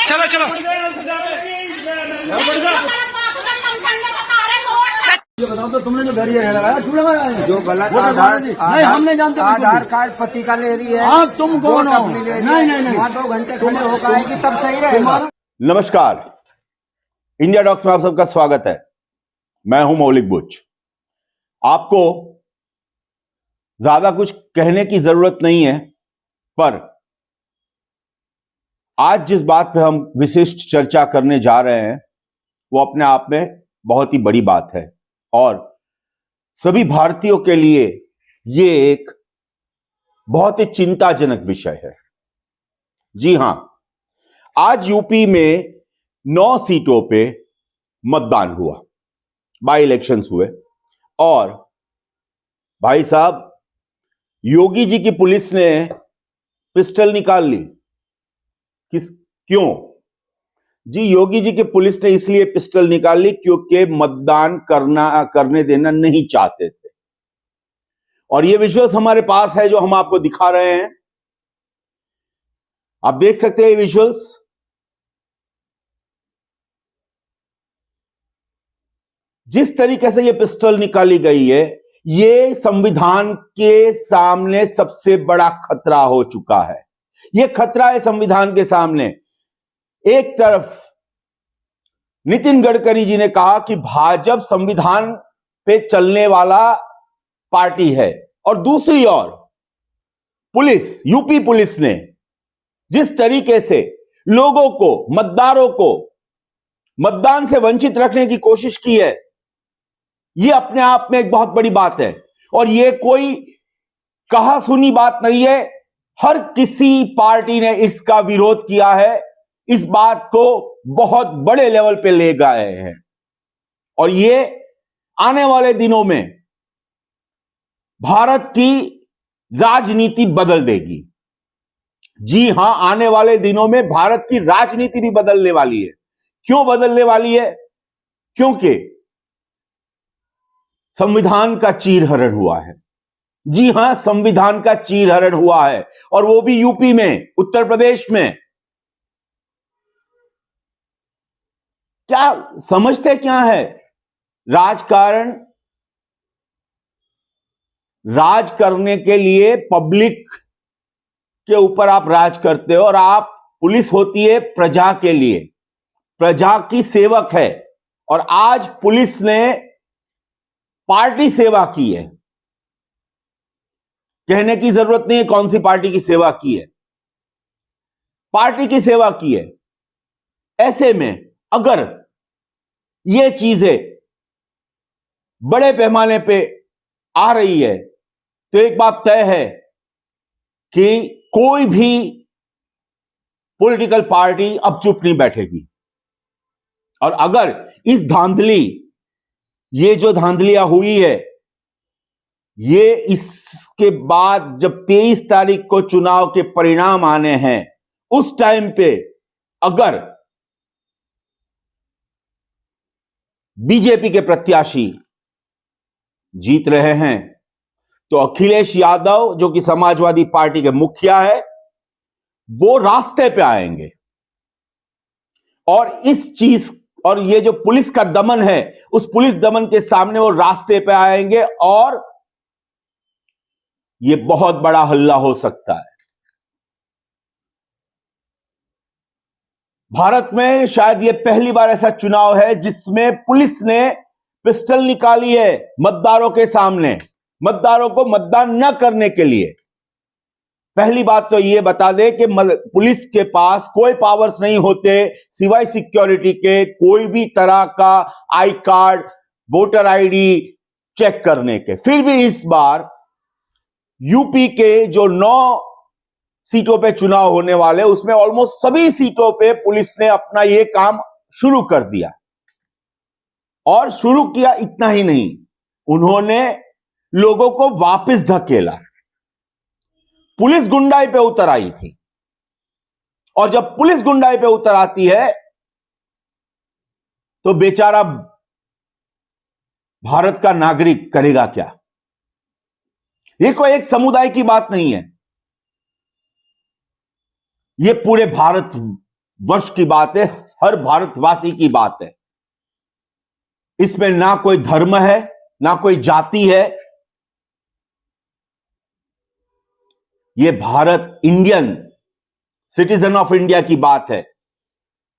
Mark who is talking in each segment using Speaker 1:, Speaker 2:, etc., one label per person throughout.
Speaker 1: चलो चलो
Speaker 2: ये बताओ तो तुमने जो बैरियर लगाया क्यों लगाया है?
Speaker 3: जो गलत
Speaker 2: वो तो
Speaker 3: आधार
Speaker 2: नहीं, हम नहीं जानते बिल्कुल
Speaker 3: आधार
Speaker 2: भी।
Speaker 3: कार्ड पति का ले रही है।
Speaker 2: हाँ, तुम कौन
Speaker 3: वोट
Speaker 2: हो?
Speaker 3: अपनी ले रही
Speaker 2: नहीं,
Speaker 3: है।
Speaker 2: नहीं, नहीं।
Speaker 3: वहाँ 2 घंटे खड़े होकर आएगी तब सही रहेगा।
Speaker 2: तुम्हारा
Speaker 4: नमस्कार, इंडिया डॉक्स में आप सबका स्वागत है। मैं हूं मौलिक बुच। आपको ज्यादा कुछ कहने की जरूरत नहीं है, पर आज जिस बात पे हम विशिष्ट चर्चा करने जा रहे हैं वो अपने आप में बहुत ही बड़ी बात है और सभी भारतीयों के लिए ये एक बहुत ही चिंताजनक विषय है। जी हां, आज यूपी में 9 सीटों पे मतदान हुआ, बाई इलेक्शंस हुए और भाई साहब, योगी जी की पुलिस ने पिस्टल निकाल ली। क्यों जी? योगी जी की पुलिस ने इसलिए पिस्टल निकाल ली क्योंकि मतदान करने देना नहीं चाहते थे। और ये विजुअल्स हमारे पास है जो हम आपको दिखा रहे हैं। आप देख सकते हैं ये विजुअल्स। जिस तरीके से ये पिस्टल निकाली गई है, ये संविधान के सामने सबसे बड़ा खतरा हो चुका है। ये खतरा है संविधान के सामने। एक तरफ नितिन गडकरी जी ने कहा कि भाजपा संविधान पे चलने वाला पार्टी है, और दूसरी ओर पुलिस, यूपी पुलिस ने जिस तरीके से लोगों को, मतदारों को मतदान से वंचित रखने की कोशिश की है, यह अपने आप में एक बहुत बड़ी बात है। और यह कोई कहा सुनी बात नहीं है। हर किसी पार्टी ने इसका विरोध किया है, इस बात को बहुत बड़े लेवल पे ले गए हैं। और ये आने वाले दिनों में भारत की राजनीति बदल देगी। जी हां, आने वाले दिनों में भारत की राजनीति भी बदलने वाली है। क्यों बदलने वाली है? क्योंकि संविधान का चीरहरण हुआ है। जी हां, संविधान का चीरहरण हुआ है, और वो भी यूपी में, उत्तर प्रदेश में। क्या समझते क्या है? राजकारण, राज करने के लिए पब्लिक के ऊपर आप राज करते हो, और आप, पुलिस होती है प्रजा के लिए, प्रजा की सेवक है। और आज पुलिस ने पार्टी सेवा की है। कहने की जरूरत नहीं है कौन सी पार्टी की सेवा की है, पार्टी की सेवा की है। ऐसे में अगर ये चीजें बड़े पैमाने पे आ रही है तो एक बात तय है कि कोई भी पॉलिटिकल पार्टी अब चुप नहीं बैठेगी। और अगर इस धांधली, ये जो धांधलियां हुई है, ये इसके बाद जब 23 तारीख को चुनाव के परिणाम आने हैं, उस टाइम पे अगर बीजेपी के प्रत्याशी जीत रहे हैं तो अखिलेश यादव, जो कि समाजवादी पार्टी के मुखिया है, वो रास्ते पे आएंगे। और इस चीज, और ये जो पुलिस का दमन है, उस पुलिस दमन के सामने वो रास्ते पे आएंगे और ये बहुत बड़ा हल्ला हो सकता है। भारत में शायद ये पहली बार ऐसा चुनाव है जिसमें पुलिस ने पिस्टल निकाली है मतदारों के सामने, मतदारों को मतदान न करने के लिए। पहली बात तो ये बता दे कि पुलिस के पास कोई पावर्स नहीं होते सिवाय सिक्योरिटी के, कोई भी तरह का I card, voter ID check करने के। फिर भी इस बार यूपी के जो 9 सीटों पे चुनाव होने वाले, उसमें ऑलमोस्ट सभी सीटों पे पुलिस ने अपना ये काम शुरू कर दिया। और शुरू किया इतना ही नहीं, उन्होंने लोगों को वापस धकेला। पुलिस गुंडाई पे उतर आई थी, और जब पुलिस गुंडाई पे उतर आती है तो बेचारा भारत का नागरिक करेगा क्या? ये कोई एक समुदाय की बात नहीं है, ये पूरे भारत वर्ष की बात है, हर भारतवासी की बात है। इसमें ना कोई धर्म है, ना कोई जाति है। यह Bharat, Indian citizen of India की बात है।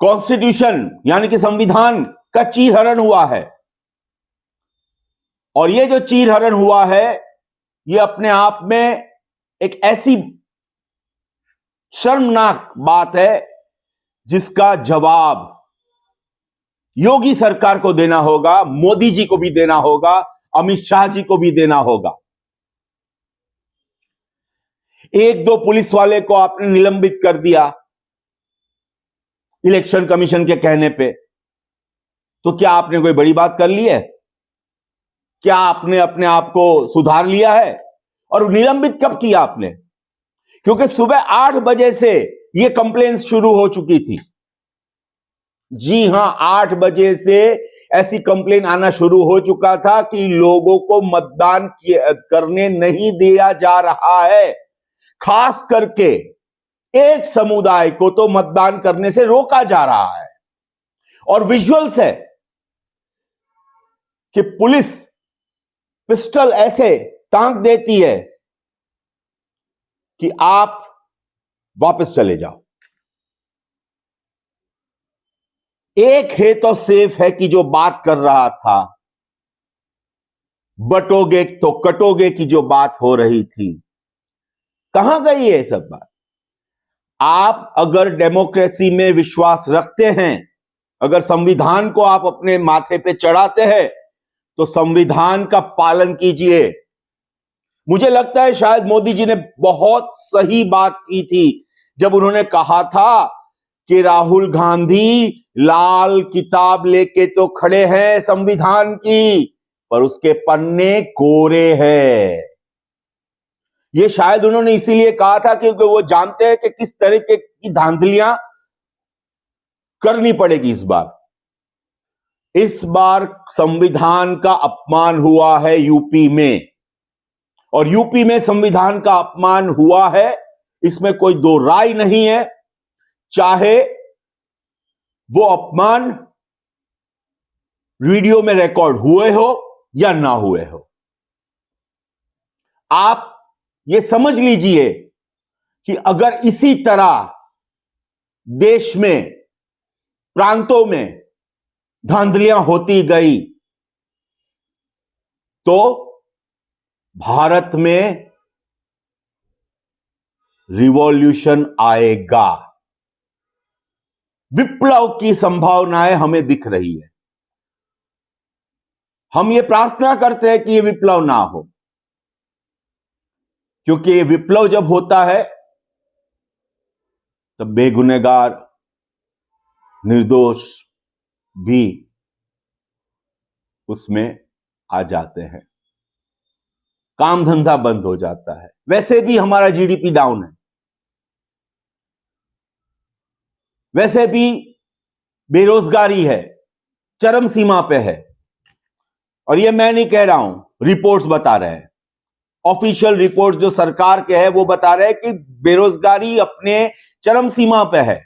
Speaker 4: कॉन्स्टिट्यूशन यानी कि संविधान का चीरहरण हुआ है, और यह जो चीरहरण हुआ है, यह अपने आप में एक ऐसी शर्मनाक बात है जिसका जवाब योगी सरकार को देना होगा, मोदी जी को भी देना होगा, अमित शाह जी को भी देना होगा। एक दो पुलिस वाले को आपने निलंबित कर दिया इलेक्शन कमीशन के कहने पे, तो क्या आपने कोई बड़ी बात कर ली है? क्या आपने अपने आप को सुधार लिया है? और निलंबित कब किया आपने? क्योंकि सुबह 8 बजे से यह कंप्लेंट शुरू हो चुकी थी। जी हां, 8 बजे से ऐसी कंप्लेन आना शुरू हो चुका था कि लोगों को मतदान करने नहीं दिया जा रहा है। खास करके एक समुदाय को तो मतदान करने से रोका जा रहा है। और विजुअल्स है कि पुलिस पिस्टल ऐसे ताक देती है कि आप वापस चले जाओ। एक है तो सेफ है कि जो बात कर रहा था, बटोगे तो कटोगे की जो बात हो रही थी, कहां गई है सब बात? आप अगर डेमोक्रेसी में विश्वास रखते हैं, अगर संविधान को आप अपने माथे पे चढ़ाते हैं, तो संविधान का पालन कीजिए। मुझे लगता है शायद मोदी जी ने बहुत सही बात की थी जब उन्होंने कहा था कि राहुल गांधी लाल किताब लेके तो खड़े हैं संविधान की, पर उसके पन्ने कोरे हैं। यह शायद उन्होंने इसीलिए कहा था क्योंकि वो जानते हैं कि किस तरीके की धांधलियां करनी पड़ेगी इस बार। इस बार संविधान का अपमान हुआ है यूपी में, और यूपी में संविधान का अपमान हुआ है, इसमें कोई दो राय नहीं है। चाहे वो अपमान वीडियो में रिकॉर्ड हुए हो या ना हुए हो, आप ये समझ लीजिए कि अगर इसी तरह देश में प्रांतों में धांधलियां होती गई तो भारत में रिवॉल्यूशन आएगा। विप्लव की संभावनाएं हमें दिख रही है। हम ये प्रार्थना करते हैं कि ये विप्लव ना हो, क्योंकि ये विप्लव जब होता है तब बेगुनहगार निर्दोष भी उसमें आ जाते हैं, काम धंधा बंद हो जाता है। वैसे भी हमारा जीडीपी डाउन है, वैसे भी बेरोजगारी है, चरम सीमा पे है। और ये मैं नहीं कह रहा हूं, रिपोर्ट्स बता रहे हैं, ऑफिशियल रिपोर्ट्स जो सरकार के है वो बता रहे हैं कि बेरोजगारी अपने चरम सीमा पे है।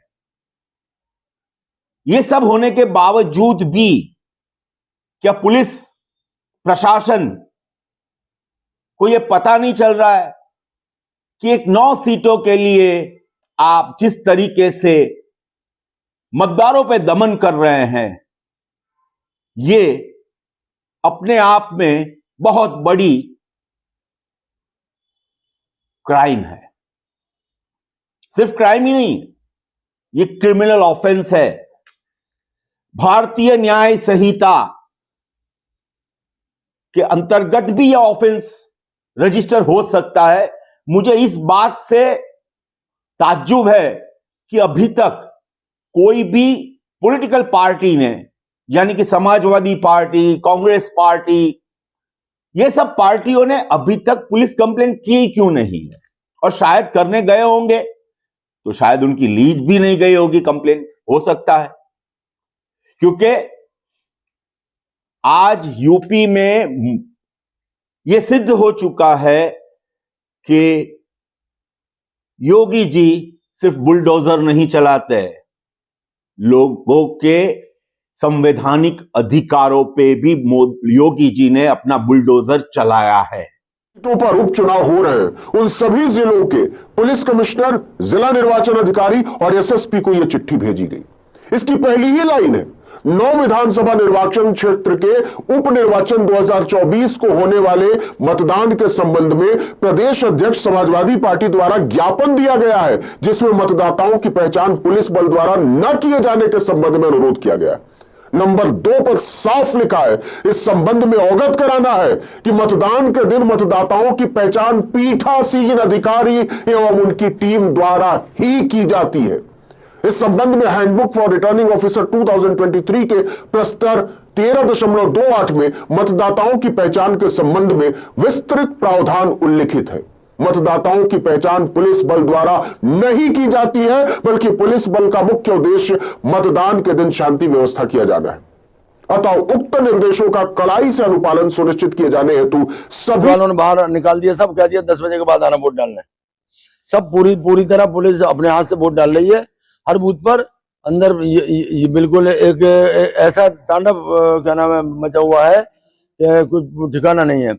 Speaker 4: ये सब होने के बावजूद भी क्या पुलिस प्रशासन को यह पता नहीं चल रहा है कि एक 9 सीटों के लिए आप जिस तरीके से मतदारों पे दमन कर रहे हैं, ये अपने आप में बहुत बड़ी क्राइम है। सिर्फ क्राइम ही नहीं, ये क्रिमिनल ऑफेंस है। भारतीय न्याय संहिता के अंतर्गत भी यह ऑफेंस रजिस्टर हो सकता है। मुझे इस बात से ताज्जुब है कि अभी तक कोई भी पॉलिटिकल पार्टी ने, यानी कि समाजवादी पार्टी, कांग्रेस पार्टी, ये सब पार्टियों ने अभी तक पुलिस कंप्लेंट की क्यों नहीं है? और शायद करने गए होंगे तो शायद उनकी लीड भी नहीं गई होगी कंप्लेंट, हो सकता है। क्योंकि आज यूपी में यह सिद्ध हो चुका है कि योगी जी सिर्फ बुलडोजर नहीं चलाते, लोगों के संवैधानिक अधिकारों पे भी योगी जी ने अपना बुलडोजर चलाया है।
Speaker 1: पर उपचुनाव हो रहे हैं उन सभी जिलों के पुलिस कमिश्नर, जिला निर्वाचन अधिकारी और एसएसपी को यह चिट्ठी भेजी गई। इसकी पहली ही लाइन है, 9 विधानसभा निर्वाचन क्षेत्र के उप निर्वाचन 2024 को होने वाले मतदान के संबंध में प्रदेश अध्यक्ष समाजवादी पार्टी द्वारा ज्ञापन दिया गया है, जिसमें मतदाताओं की पहचान पुलिस बल द्वारा न किए जाने के संबंध में अनुरोध किया गया है। नंबर 2 पर साफ लिखा है, इस संबंध में अवगत कराना है कि मतदान के दिन मतदाताओं की पहचान पीठासीन अधिकारी एवं उनकी टीम द्वारा ही की जाती है। इस संबंध में हैंडबुक फॉर रिटर्निंग ऑफिसर 2023 के प्रस्तर 13.28 में मतदाताओं की पहचान के संबंध में विस्तृत प्रावधान उल्लिखित है। मतदाताओं की पहचान पुलिस बल द्वारा नहीं की जाती है, बल्कि पुलिस बल का मुख्य उद्देश्य मतदान के दिन शांति व्यवस्था किया जाना है। अतः उक्त निर्देशों का कड़ाई से अनुपालन सुनिश्चित किए जाने हेतु सभी
Speaker 2: वालों ने बाहर निकाल दिया, सब कह दिया 10 बजे के बाद आना वोट डालने। सब पूरी तरह पुलिस अपने हाथ से वोट डाल रही है। हर बूथ पर अंदर ये बिल्कुल एक ऐसा तांडव क्या नाम है मचा हुआ है कि कुछ ठिकाना नहीं है।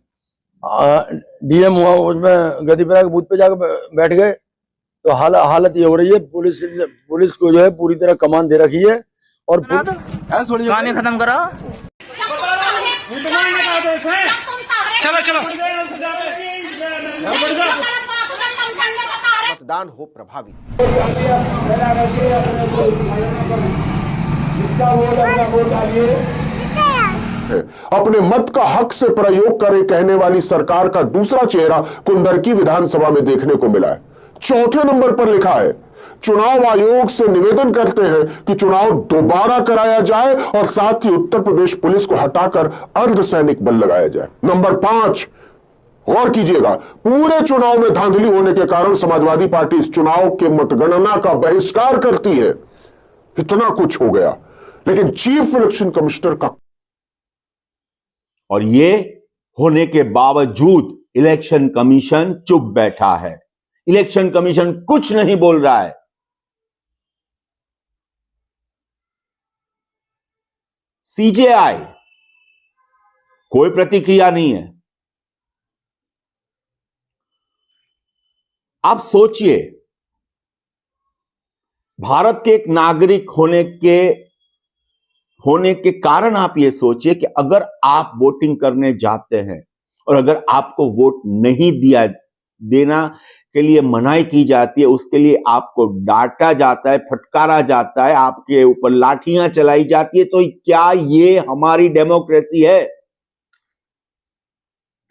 Speaker 2: डीएम हुआ उसमें गद्दीपुरा के बूथ पे जाकर बैठ गए, तो हालत ये हो रही है। पुलिस को जो है पूरी तरह कमान दे रखी है और
Speaker 3: काम ही खत्म करो।
Speaker 5: चलो
Speaker 3: मतदान हो प्रभावित।
Speaker 1: अपने मत का हक से प्रयोग करें कहने वाली सरकार का दूसरा चेहरा कुंदरकी विधानसभा में देखने को मिला है। 4थे नंबर पर लिखा है, चुनाव आयोग से निवेदन करते हैं कि चुनाव दोबारा कराया जाए और साथ ही उत्तर प्रदेश पुलिस को हटाकर अर्धसैनिक बल लगाया जाए। नंबर 5, गौर कीजिएगा, पूरे चुनाव में धांधली होने के कारण समाजवादी पार्टी इस चुनाव के मतगणना का बहिष्कार करती है। इतना कुछ हो गया, लेकिन चीफ इलेक्शन कमिश्नर का
Speaker 4: और ये होने के बावजूद इलेक्शन कमीशन चुप बैठा है। इलेक्शन कमीशन कुछ नहीं बोल रहा है। सीजेआई कोई प्रतिक्रिया नहीं है। आप सोचिए, भारत के एक नागरिक होने के कारण आप ये सोचिए कि अगर आप वोटिंग करने जाते हैं और अगर आपको वोट नहीं देना के लिए मनाही की जाती है, उसके लिए आपको डांटा जाता है, फटकारा जाता है, आपके ऊपर लाठियां चलाई जाती है, तो क्या ये हमारी डेमोक्रेसी है?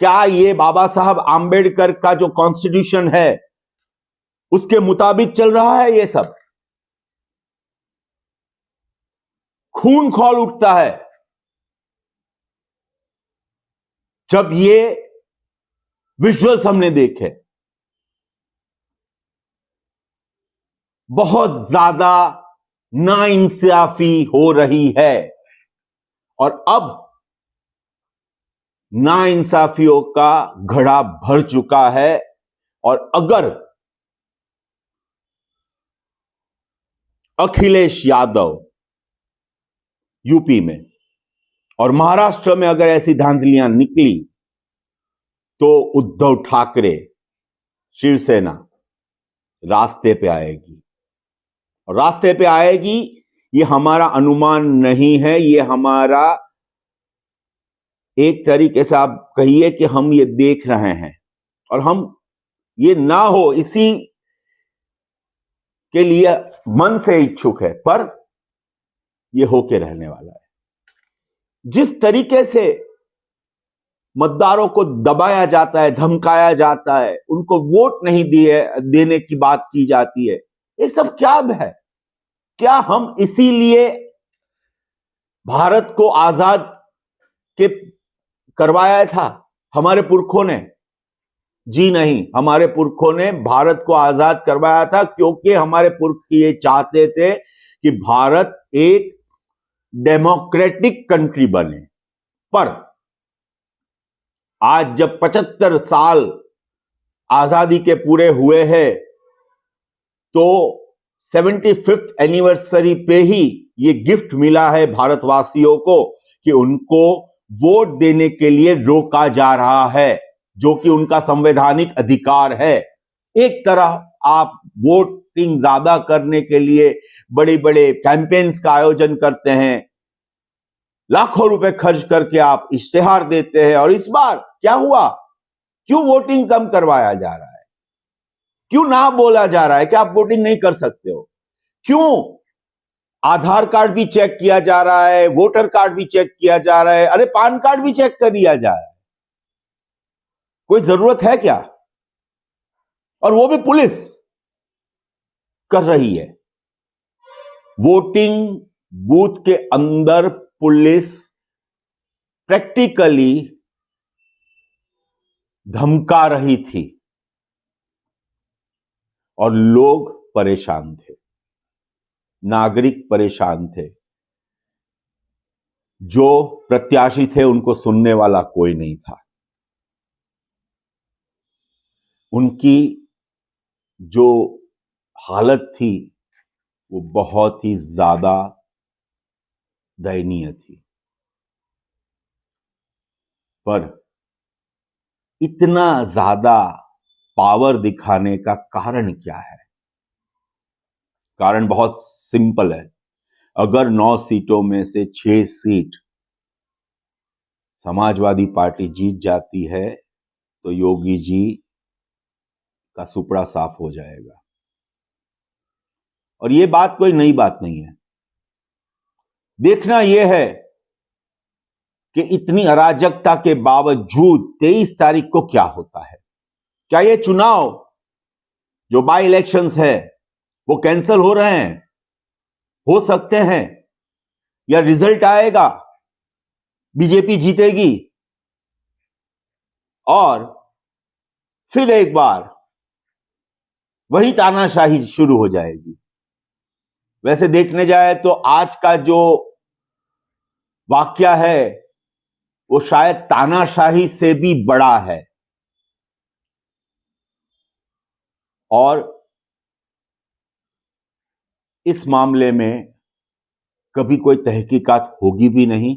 Speaker 4: क्या ये बाबा साहब आंबेडकर का जो कॉन्स्टिट्यूशन है उसके मुताबिक चल रहा है? ये सब खून खौल उठता है जब ये विजुअल्स हमने देखे। बहुत ज्यादा नाइंसाफी हो रही है और अब नाइंसाफियों का घड़ा भर चुका है। और अगर अखिलेश यादव यूपी में और महाराष्ट्र में अगर ऐसी धांधलियां निकली तो उद्धव ठाकरे, शिवसेना रास्ते पे आएगी। और रास्ते पे आएगी, ये हमारा अनुमान नहीं है, ये हमारा एक तरीके से आप कहिए कि हम ये देख रहे हैं और हम ये ना हो इसी के लिए मन से इच्छुक है, पर ये होके रहने वाला है। जिस तरीके से मतदारों को दबाया जाता है, धमकाया जाता है, उनको वोट नहीं देने की बात की जाती है, ये सब क्या है? क्या हम इसीलिए भारत को आजाद करवाया था हमारे पुरखों ने? जी नहीं, हमारे पुरखों ने भारत को आजाद करवाया था क्योंकि हमारे पुरख ये चाहते थे कि भारत एक डेमोक्रेटिक कंट्री बने। पर आज जब 75 साल आजादी के पूरे हुए हैं तो 75th एनिवर्सरी पे ही ये गिफ्ट मिला है भारतवासियों को कि उनको वोट देने के लिए रोका जा रहा है, जो कि उनका संवैधानिक अधिकार है। एक तरफ आप वोटिंग ज्यादा करने के लिए बड़े बड़े कैंपेन्स का आयोजन करते हैं, लाखों रुपए खर्च करके आप इश्तेहार देते हैं, और इस बार क्या हुआ? क्यों वोटिंग कम करवाया जा रहा है? क्यों ना बोला जा रहा है कि आप वोटिंग नहीं कर सकते हो? क्यों आधार कार्ड भी चेक किया जा रहा है, वोटर कार्ड भी चेक किया जा रहा है, अरे पान कार्ड भी चेक कर लिया जा रहा है? कोई जरूरत है क्या? और वो भी पुलिस कर रही है। वोटिंग बूथ के अंदर पुलिस प्रैक्टिकली धमका रही थी और लोग परेशान थे, नागरिक परेशान थे। जो प्रत्याशी थे उनको सुनने वाला कोई नहीं था। उनकी जो हालत थी वो बहुत ही ज्यादा दयनीय थी। पर इतना ज्यादा पावर दिखाने का कारण क्या है? कारण बहुत सिंपल है। अगर 9 सीटों में से 6 सीट समाजवादी पार्टी जीत जाती है तो योगी जी का सुपड़ा साफ हो जाएगा। और यह बात कोई नई बात नहीं है। देखना यह है कि इतनी अराजकता के बावजूद 23 तारीख को क्या होता है। क्या ये चुनाव जो बाई इलेक्शंस है वो कैंसिल हो रहे हैं? हो सकते हैं, या रिजल्ट आएगा, बीजेपी जीतेगी और फिर एक बार वही तानाशाही शुरू हो जाएगी। वैसे देखने जाए तो आज का जो वाकया है वो शायद तानाशाही से भी बड़ा है, और इस मामले में कभी कोई तहकीकात होगी भी नहीं,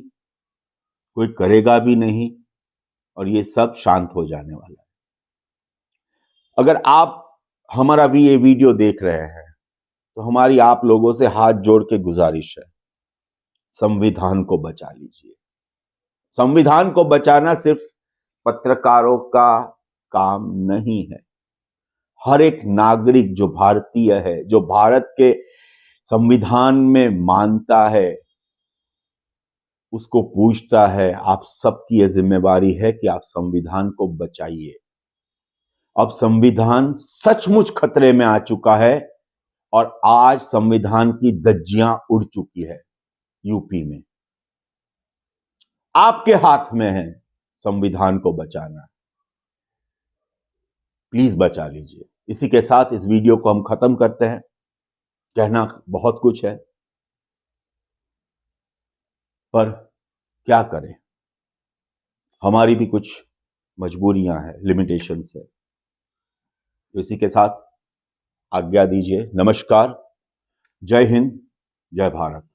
Speaker 4: कोई करेगा भी नहीं, और ये सब शांत हो जाने वाला है। अगर आप हमारा भी ये वीडियो देख रहे हैं तो हमारी आप लोगों से हाथ जोड़ के गुजारिश है, संविधान को बचा लीजिए। संविधान को बचाना सिर्फ पत्रकारों का काम नहीं है। हर एक नागरिक जो भारतीय है, जो भारत के संविधान में मानता है, उसको पूछता है। आप सबकी यह जिम्मेवारी है कि आप संविधान को बचाइए। अब संविधान सचमुच खतरे में आ चुका है और आज संविधान की धज्जियां उड़ चुकी है यूपी में। आपके हाथ में है संविधान को बचाना। प्लीज बचा लीजिए। इसी के साथ इस वीडियो को हम खत्म करते हैं। कहना बहुत कुछ है, पर क्या करें, हमारी भी कुछ मजबूरियां हैं, लिमिटेशंस है। तो इसी के साथ आज्ञा दीजिए। नमस्कार, जय हिंद, जय भारत।